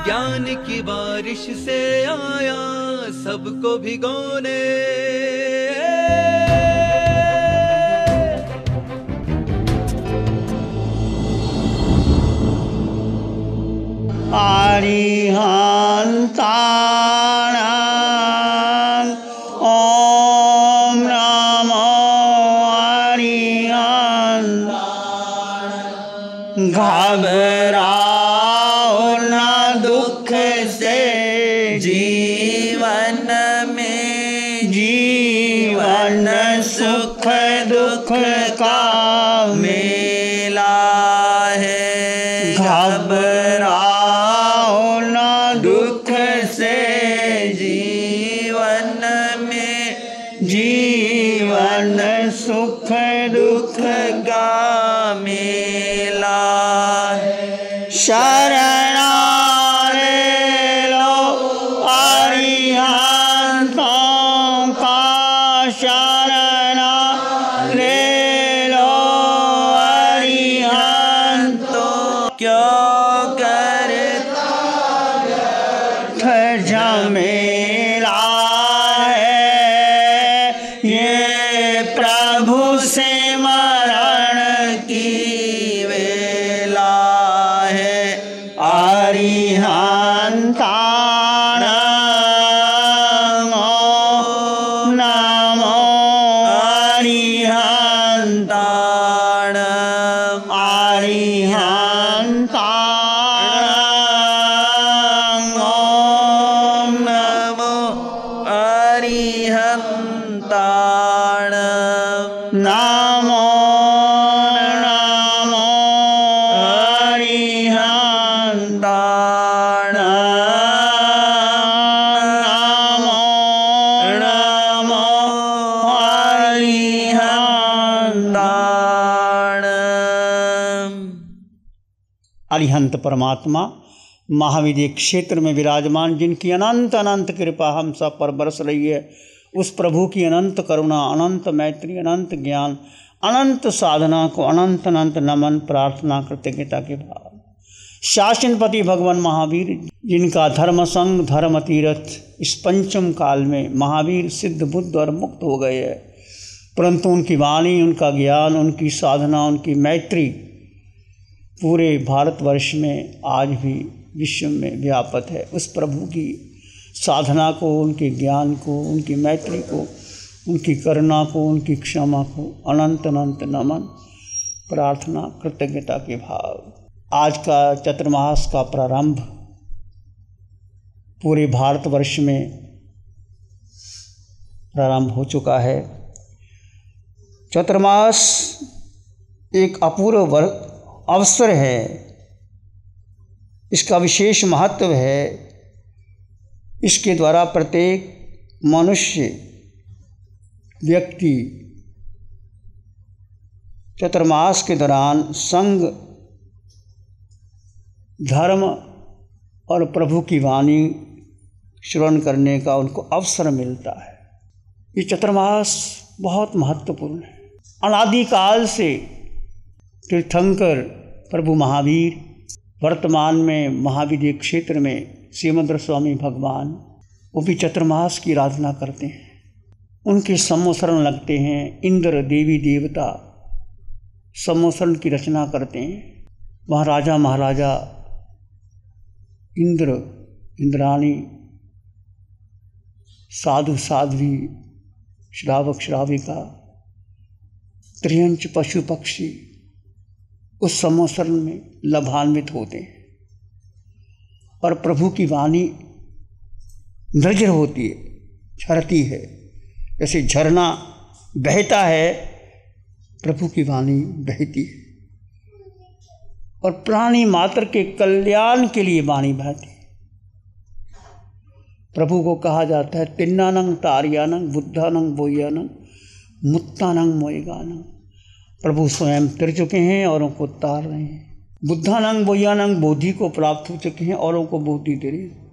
ज्ञान की बारिश से आया सबको भिगोने। अरिहन्ताणां ॐ नमो अरिहन्ताणां। घबराओ न दुख से जीवन में, जीवन सुख दुख का मेला है। घबराओ न दुख से जीवन में, जीवन सुख दुख का मेला है। शरण ले लो अरिहंतों का, शरण ले लो अरिहंतों। क्यों करता व्यर्थ झमेला है, ये प्रभु से मरण की वेला है। अरिहन्ताणां ॐ नमो अरिहन्ताणां। अरिहन्ताणां ॐ नमो अरिहन्ताणां। नमो नमो अरिहन्ताणां। नमो नमो अरिहन्ताणां। अरिहंत परमात्मा महाविद्य क्षेत्र में विराजमान, जिनकी अनंत अनंत कृपा हम सब पर बरस रही है, उस प्रभु की अनंत करुणा, अनंत मैत्री, अनंत ज्ञान, अनंत साधना को अनंत अनंत नमन, प्रार्थना, कृतज्ञता के भाव। शासनपति भगवान महावीर, जिनका धर्म संग धर्म तीर्थ इस पंचम काल में महावीर सिद्ध बुद्ध और मुक्त हो गए हैं, परंतु उनकी वाणी, उनका ज्ञान, उनकी साधना, उनकी मैत्री पूरे भारतवर्ष में आज भी विश्व में व्यापक है। उस प्रभु की साधना को, उनके ज्ञान को, उनकी मैत्री को, उनकी करुणा को, उनकी क्षमा को अनंत अनंत नमन, प्रार्थना, कृतज्ञता के भाव। आज का चतुर्मास का प्रारंभ पूरे भारतवर्ष में प्रारंभ हो चुका है। चतुर्मास एक अपूर्व अवसर है, इसका विशेष महत्व है। इसके द्वारा प्रत्येक मनुष्य व्यक्ति चतुर्मास के दौरान संग, धर्म और प्रभु की वाणी श्रवण करने का उनको अवसर मिलता है। ये चतुर्मास बहुत महत्वपूर्ण है। अनादिकाल से तीर्थंकर प्रभु महावीर, वर्तमान में महाविद्य क्षेत्र में श्रीमद्र स्वामी भगवान, वो भी चतुर्मास की आराधना करते हैं। उनके सम्मोसरण लगते हैं। इंद्र देवी देवता सम्मोसरण की रचना करते हैं। वहाँ राजा महाराजा, इंद्र इंद्राणी, साधु साध्वी, श्रावक श्राविका, त्रियंच पशु पक्षी उस सम्मोसरण में लाभान्वित होते हैं। और प्रभु की वाणी निर्जर होती है, झरती है। जैसे झरना बहता है, प्रभु की वाणी बहती है। और प्राणी मात्र के कल्याण के लिए वाणी बहती है। प्रभु को कहा जाता है तिन्नानंग तारियानंग बुद्धानंग बोयानंग मुत्तानंग मोयगानंग। प्रभु स्वयं तिर चुके हैं, औरों को तार रहे हैं। बुद्धानंग बोयानंग बोधि को प्राप्त हो चुके हैं, औरों को बोधि दे रहे हैं।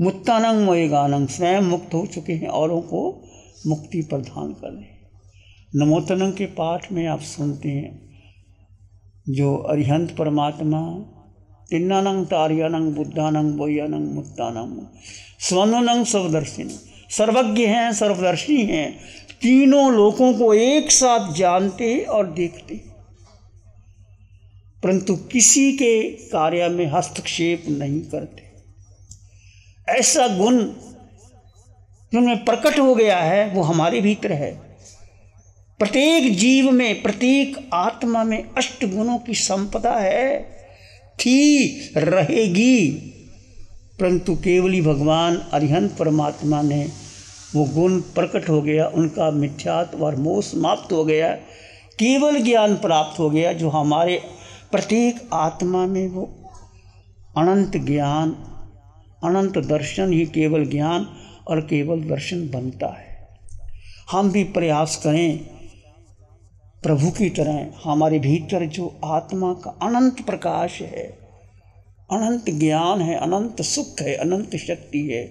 मुत्तानंग मोयगानंग स्वयं मुक्त हो चुके हैं, औरों को मुक्ति प्रदान कर रहे हैं। नमोतनंग के पाठ में आप सुनते हैं जो अरिहंत परमात्मा तिन्नानंग तार्यानंग बुद्धानंग बोयानंग मुक्तानंग स्वनंग सर्वदर्शिनी, सर्वज्ञ हैं, सर्वदर्शी हैं, तीनों लोगों को एक साथ जानते और देखते, परंतु किसी के कार्य में हस्तक्षेप नहीं करते। ऐसा गुण जो में प्रकट हो गया है वो हमारे भीतर है। प्रत्येक जीव में, प्रत्येक आत्मा में अष्ट गुणों की संपदा है, थी, रहेगी, परंतु केवली भगवान अरिहंत परमात्मा ने वो गुण प्रकट हो गया, उनका मिथ्यात्व और मोह समाप्त हो गया, केवल ज्ञान प्राप्त हो गया, जो हमारे प्रत्येक आत्मा में वो अनंत ज्ञान, अनंत दर्शन ही केवल ज्ञान और केवल दर्शन बनता है। हम भी प्रयास करें प्रभु की तरह, हमारे भीतर जो आत्मा का अनंत प्रकाश है, अनंत ज्ञान है, अनंत सुख है, अनंत शक्ति है।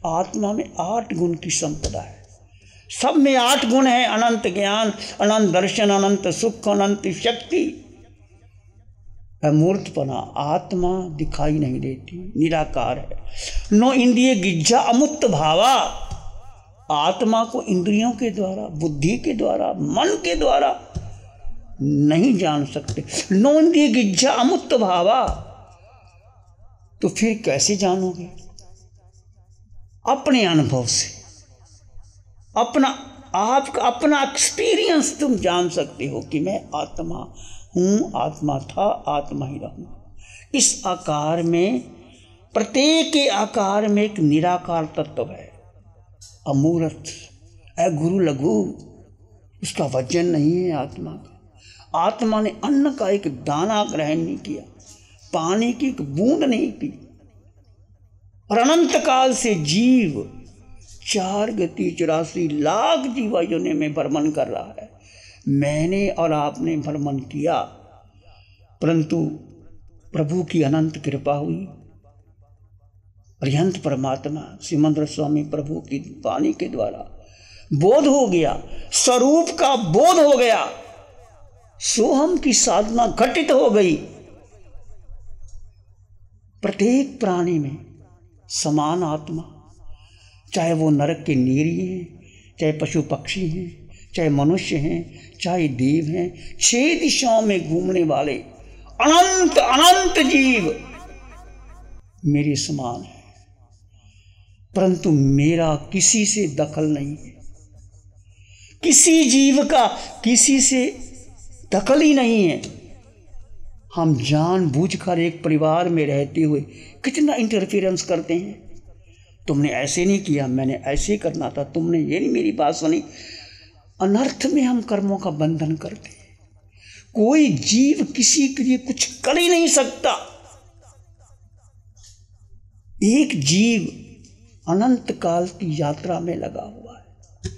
आत्मा में 8 गुण की संपदा है, सब में 8 गुण है, अनंत ज्ञान, अनंत दर्शन, अनंत सुख, अनंत शक्ति। अमूर्तपना, आत्मा दिखाई नहीं देती, निराकार है। नो इंद्रिय गिज्जा अमुक्त भावा, आत्मा को इंद्रियों के द्वारा, बुद्धि के द्वारा, मन के द्वारा नहीं जान सकते। नो इंद्रिय गिज्जा अमुक्त भावा, तो फिर कैसे जानोगे? अपने अनुभव से, अपना एक्सपीरियंस तुम जान सकते हो कि मैं आत्मा हूँ, आत्मा था, आत्मा ही रहूँगा। इस आकार में, प्रत्येक के आकार में एक निराकार तत्व है, अमूर्त, गुरु लघु, उसका वजन नहीं है आत्मा का। आत्मा ने अन्न का एक दाना ग्रहण नहीं किया, पानी की एक बूंद नहीं पी, और अनंत काल से जीव 4 गति 84 लाख जीवा योनि में भ्रमण कर रहा है। मैंने और आपने भ्रमण किया, परंतु प्रभु की अनंत कृपा हुई। अरिहंत परमात्मा सिमंदर स्वामी प्रभु की वाणी के द्वारा बोध हो गया, स्वरूप का बोध हो गया, सोहम की साधना घटित हो गई। प्रत्येक प्राणी में समान आत्मा, चाहे वो नरक के नीरी हैं, चाहे पशु पक्षी हैं, चाहे मनुष्य हैं, चाहे देव हैं, 6 दिशाओं में घूमने वाले अनंत अनंत जीव मेरे समान है, परंतु मेरा किसी से दखल नहीं है। किसी जीव का किसी से दखल ही नहीं है। हम जानबूझकर एक परिवार में रहते हुए कितना इंटरफेरेंस करते हैं। तुमने ऐसे नहीं किया, मैंने ऐसे करना था, तुमने ये नहीं मेरी बात सुनी। अनर्थ में हम कर्मों का बंधन करते हैं। कोई जीव किसी के लिए कुछ कर ही नहीं सकता। एक जीव अनंत काल की यात्रा में लगा हुआ है।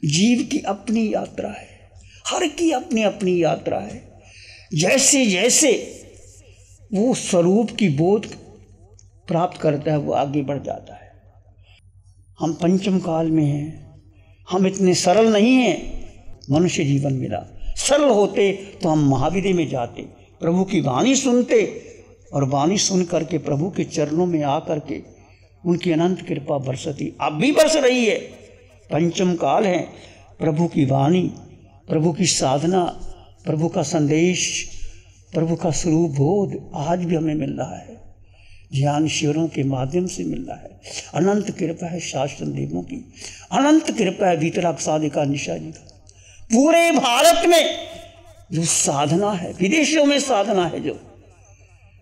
जीव की अपनी यात्रा है, हर की अपनी अपनी यात्रा है। जैसे जैसे वो स्वरूप की बोध प्राप्त करता है, वो आगे बढ़ जाता है। हम पंचम काल में हैं, हम इतने सरल नहीं हैं। मनुष्य जीवन मिला, सरल होते तो हम महावीर में जाते, प्रभु की वाणी सुनते, और वाणी सुन करके प्रभु के चरणों में आकर के उनकी अनंत कृपा बरसती, अब भी बरस रही है। पंचम काल है, प्रभु की वाणी, प्रभु की साधना, प्रभु का संदेश, प्रभु का स्वरूप बोध आज भी हमें मिल रहा है। ज्ञान शिविरों के माध्यम से मिल रहा है। अनंत कृपा है शास्त्र देवों की, अनंत कृपा है वीतराग साधिका निशा जी का। पूरे भारत में जो साधना है, विदेशों में साधना है, जो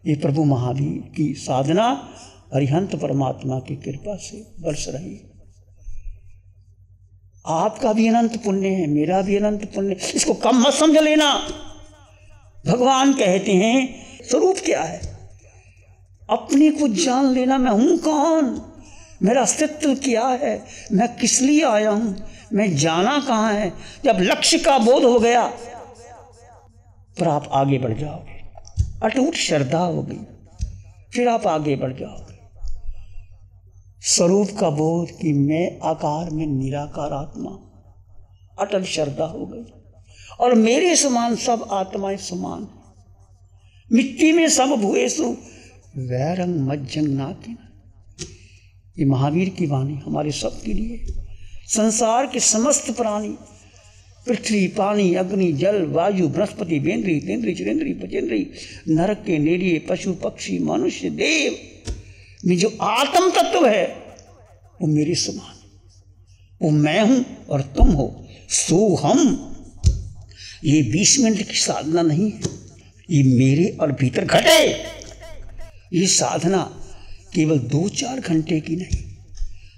ये प्रभु महावीर की साधना अरिहंत परमात्मा की कृपा से बरस रही है। आपका भी अनंत पुण्य है, मेरा भी अनंत पुण्य, इसको कम मत समझ लेना। भगवान कहते हैं स्वरूप क्या है, अपने को जान लेना। मैं हूं कौन, मेरा अस्तित्व क्या है, मैं किस लिए आया हूं, मैं जाना कहाँ है। जब लक्ष्य का बोध हो गया फिर आप आगे बढ़ जाओगे। अटूट श्रद्धा होगी, फिर आप आगे बढ़ जाओगे। स्वरूप का बोध कि मैं आकार में निराकार आत्मा, अटल श्रद्धा हो गई। और मेरे समान सब आत्माएं समान, मिट्टी में सब भूएसु वैरंग मज्जंग नाकिन। ये महावीर की वाणी हमारे सब के लिए। संसार के समस्त प्राणी, पृथ्वी, पानी, अग्नि, जल, वायु, बृहस्पति, वेंद्री, तेंद्री, चिरेंद्री, पचेंद्री, नरक के नेरिये, पशु, पक्षी, मनुष्य, देव में जो आत्म तत्व है वो मेरे समान, वो मैं हूं और तुम हो, सो हम। ये 20 मिनट की साधना नहीं है, ये मेरे और भीतर घटे। ये साधना केवल 2-4 घंटे की नहीं,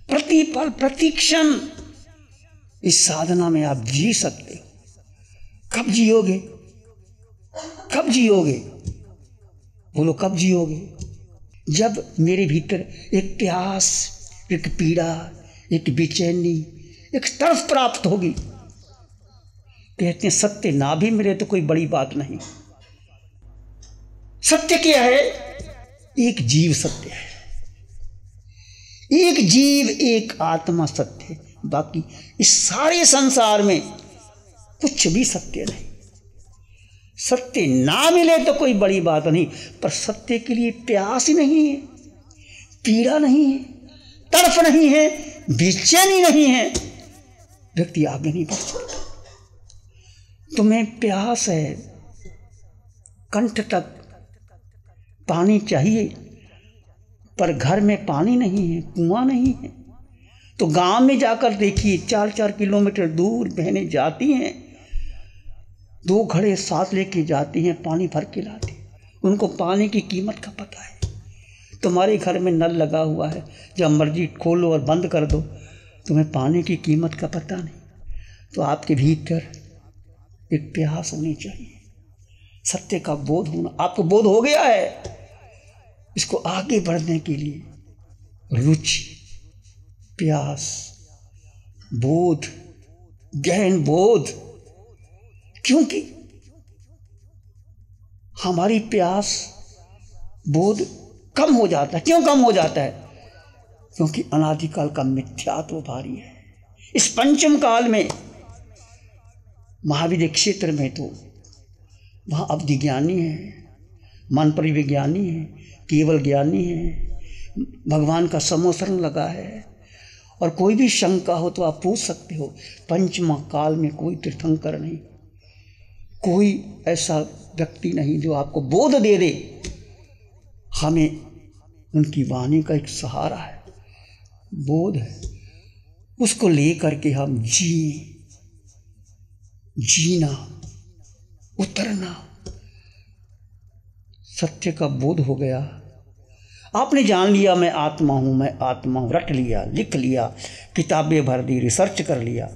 प्रति पल प्रति क्षण इस साधना में आप जी सकते हो। कब जियोगे? कब जियोगे? बोलो कब जियोगे? जब मेरे भीतर एक प्यास, एक पीड़ा, एक बेचैनी, एक तड़फ प्राप्त होगी। कहते हैं सत्य ना भी मिले तो कोई बड़ी बात नहीं। सत्य क्या है? एक जीव सत्य है, एक जीव, एक आत्मा सत्य है। बाकी इस सारे संसार में कुछ भी सत्य नहीं। सत्य ना मिले तो कोई बड़ी बात नहीं, पर सत्य के लिए प्यास ही नहीं है, पीड़ा नहीं है, तड़फ नहीं है, बेचैनी नहीं है, व्यक्ति आगे नहीं बढ़ सकता। तुम्हें प्यास है, कंठ तक पानी चाहिए, पर घर में पानी नहीं है, कुआं नहीं है, तो गांव में जाकर देखिए 4-4 किलोमीटर दूर बहनें जाती हैं, 2 घड़े साथ लेके जाती हैं, पानी भर के लाती। उनको पानी की कीमत का पता है। तुम्हारे घर में नल लगा हुआ है, जब मर्जी खोलो और बंद कर दो, तुम्हें पानी की कीमत का पता नहीं। तो आपके भीतर एक प्यास होनी चाहिए, सत्य का बोध होना। आपको बोध हो गया है, इसको आगे बढ़ने के लिए रुचि, प्यास, बोध, गहन बोध। क्योंकि हमारी प्यास, बोध कम हो जाता है। क्यों कम हो जाता है? क्योंकि अनादिकाल का मिथ्यात्व भारी है। इस पंचम काल में महाविद्य क्षेत्र में तो वहाँ अवधि ज्ञानी है, मन परिविज्ञानी है, केवल ज्ञानी है, भगवान का समोसरण लगा है। और कोई भी शंका हो तो आप पूछ सकते हो। पंचमा काल में कोई तीर्थंकर नहीं, कोई ऐसा व्यक्ति नहीं जो आपको बोध दे दे। हमें उनकी वाणी का एक सहारा है, बोध है, उसको लेकर के हम जीना, उतरना। सत्य का बोध हो गया, आपने जान लिया मैं आत्मा हूँ, मैं आत्मा हूँ, रट लिया, लिख लिया, किताबें भर दी, रिसर्च कर लिया।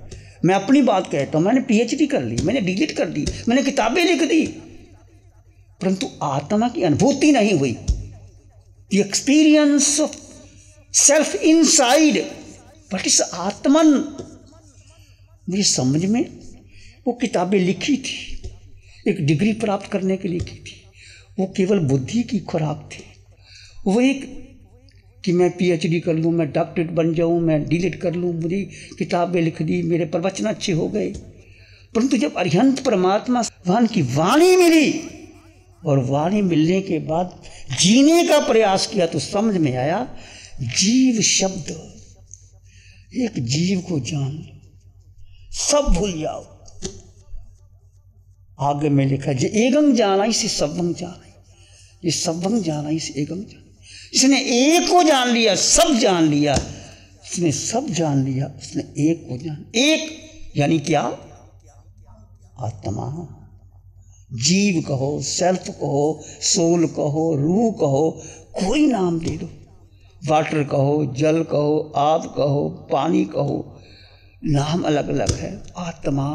मैं अपनी बात कहता हूँ, मैंने PhD कर ली, मैंने डिलीट कर दी, मैंने किताबें लिख दी, परंतु आत्मा की अनुभूति नहीं हुई। The experience of self inside, but इस आत्मन। मुझे समझ में वो किताबें लिखी थी, एक डिग्री प्राप्त करने के लिए लिखी थी, वो केवल बुद्धि की खुराक थी। वो एक कि मैं PhD कर लूँ, मैं डॉक्टरेट बन जाऊँ, मैं डिलीट कर लूँ, मुझे किताबें लिख दी, मेरे प्रवचन अच्छे हो गए। परंतु जब अरिहंत परमात्मा भगवान की वाणी मिली और वाणी मिलने के बाद जीने का प्रयास किया तो समझ में आया, जीव शब्द, एक जीव को जान लो, सब भूल जाओ। आगे में लिखा जे एगं जाना इसे सबंग जाना, ये सबंग जाना इसे एगं जाना। इसने एक को जान लिया, सब जान लिया, इसने सब जान लिया, उसने एक को जान। एक यानी क्या? आत्मा। जीव कहो, सेल्फ कहो, सोल कहो, रूह कहो, कोई नाम दे दो, वाटर कहो, जल कहो, आग कहो, पानी कहो, नाम अलग अलग है। आत्मा,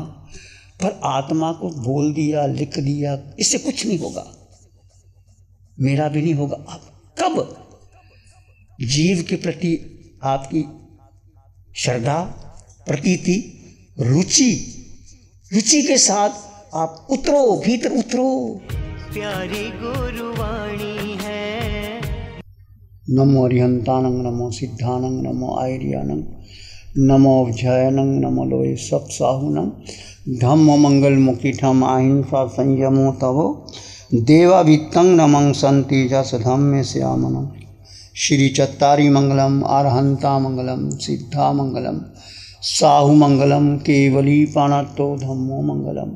पर आत्मा को बोल दिया, लिख दिया, इससे कुछ नहीं होगा, मेरा भी नहीं होगा। अब कब जीव के प्रति आपकी श्रद्धा, प्रतीति, रुचि के साथ आप उतरो, भीतर उतरो। प्यारी गुरुवाणी है। नमो अरिहंतानंग, नमो सिद्धानंग, नमो आयर्यानंग, नमो जयनंग, नमो लोय सब साहुनंग। धम्म मंगल मुखी ठम अहिंसा संयमो तवो देवाभित्तं नमं सन्ति जसधम्य श्यामनं। श्री चत्तारी मंगलम, अरहंता मंगलम, सिद्धा मंगलम, साहु मंगलम, केवली पाणत्तो धम्मो मंगलम।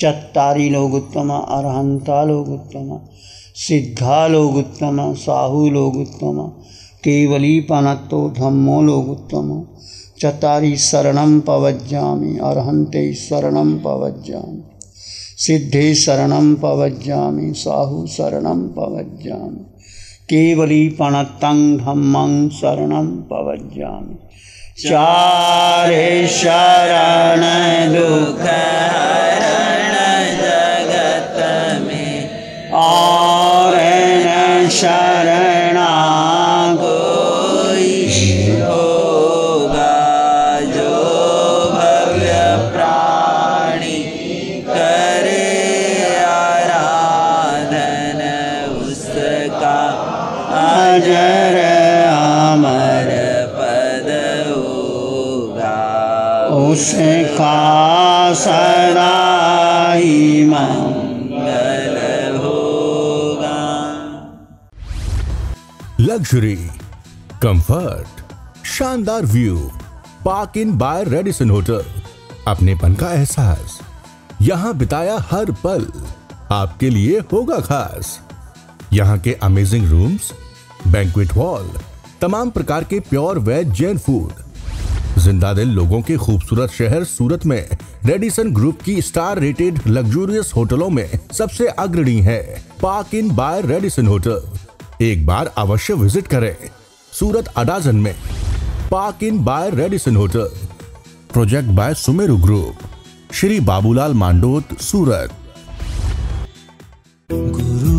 चत्तारी लोग उत्तम, अरहंता लोग उत्तम, सिद्धा लोग उत्तम, साहु लोग उत्तम, केवली पाणत्तो धम्मो लोग उत्तम। चत्तारी शरणं पवज्जामि, अरहंते शरणं पवज्जामि, सिद्धे शरणं पवज्जामि, साहु शरणं पवज्जामि, केवली पाणत्तं धम्मं शरणं पवज्जामि। चारे शरण दुख हरण जगत में, और न शरणा कोई होगा। जो भव्य प्राणी करे आराधन, उसका अजर अमर पद होगा। उसका सदा ही मंगल होगा। लग्जरी, कंफर्ट, शानदार view, park Inn by Radisson hotel. अपनेपन का एहसास, यहाँ बिताया हर पल आपके लिए होगा खास। यहाँ के अमेजिंग रूम्स, बैंक्वेट हॉल, तमाम प्रकार के प्योर वेज जैन फूड। जिंदा दिल लोगों के खूबसूरत शहर सूरत में रेडिसन ग्रुप की स्टार रेटेड लग्जूरियस होटलों में सबसे अग्रणी है Park Inn by Radisson hotel. एक बार अवश्य विजिट करें। सूरत अडाजन में Park Inn by Radisson hotel. Project by Sumeru group, Shri Babulal Mandot, Surat. गुरु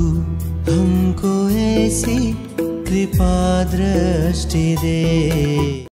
हमको ऐसी कृपा दृष्टि दे।